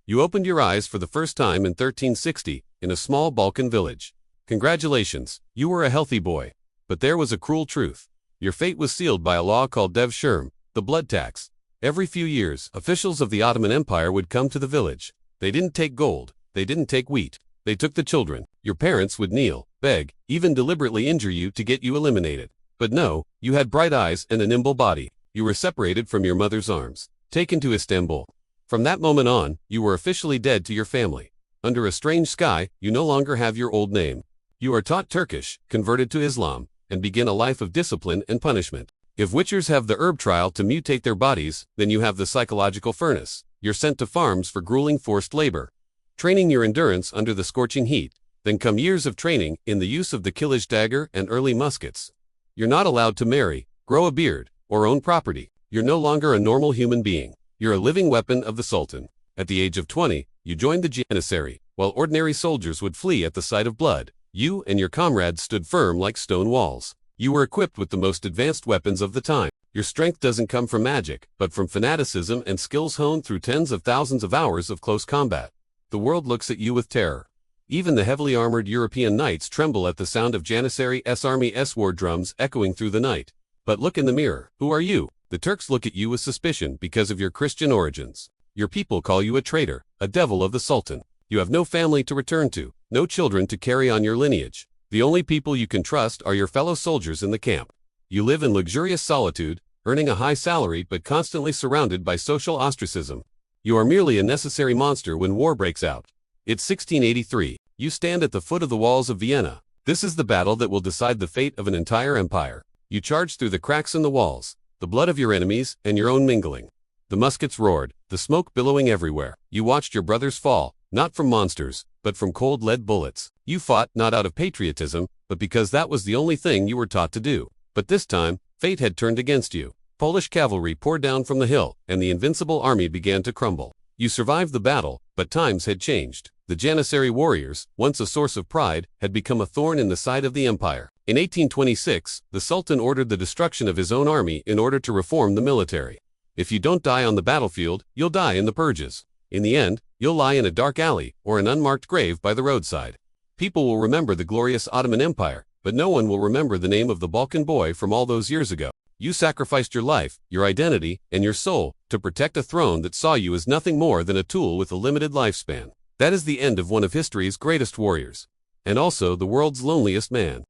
You opened your eyes for the first time in 1360, in a small Balkan village. Congratulations, you were a healthy boy. But there was a cruel truth. Your fate was sealed by a law called devshirme, the blood tax. Every few years, officials of the Ottoman Empire would come to the village. They didn't take gold, they didn't take wheat. They took the children. Your parents would kneel, beg, even deliberately injure you to get you eliminated. But no, you had bright eyes and a nimble body. You were separated from your mother's arms, taken to Istanbul. From that moment on, you were officially dead to your family. Under a strange sky, you no longer have your old name. You are taught Turkish, converted to Islam, and begin a life of discipline and punishment. If witchers have the herb trial to mutate their bodies, then you have the psychological furnace. You're sent to farms for grueling forced labor, training your endurance under the scorching heat. Then come years of training in the use of the Kilish dagger and early muskets. You're not allowed to marry, grow a beard, or own property. You're no longer a normal human being. You're a living weapon of the Sultan. At the age of 20, you joined the Janissary. While ordinary soldiers would flee at the sight of blood, you and your comrades stood firm like stone walls. You were equipped with the most advanced weapons of the time. Your strength doesn't come from magic, but from fanaticism and skills honed through tens of thousands of hours of close combat. The world looks at you with terror. Even the heavily armored European knights tremble at the sound of Janissary's army's war drums echoing through the night. But look in the mirror. Who are you? The Turks look at you with suspicion because of your Christian origins. Your people call you a traitor, a devil of the Sultan. You have no family to return to, no children to carry on your lineage. The only people you can trust are your fellow soldiers in the camp. You live in luxurious solitude, earning a high salary but constantly surrounded by social ostracism. You are merely a necessary monster when war breaks out. It's 1683. You stand at the foot of the walls of Vienna. This is the battle that will decide the fate of an entire empire. You charge through the cracks in the walls, the blood of your enemies and your own mingling. The muskets roared, the smoke billowing everywhere. You watched your brothers fall, not from monsters, but from cold lead bullets. You fought not out of patriotism, but because that was the only thing you were taught to do. But this time, fate had turned against you. Polish cavalry poured down from the hill, and the invincible army began to crumble. You survived the battle, but times had changed. The Janissary warriors, once a source of pride, had become a thorn in the side of the empire. In 1826, the Sultan ordered the destruction of his own army in order to reform the military. If you don't die on the battlefield, you'll die in the purges. In the end, you'll lie in a dark alley or an unmarked grave by the roadside. People will remember the glorious Ottoman Empire, but no one will remember the name of the Balkan boy from all those years ago. You sacrificed your life, your identity, and your soul to protect a throne that saw you as nothing more than a tool with a limited lifespan. That is the end of one of history's greatest warriors, and also the world's loneliest man.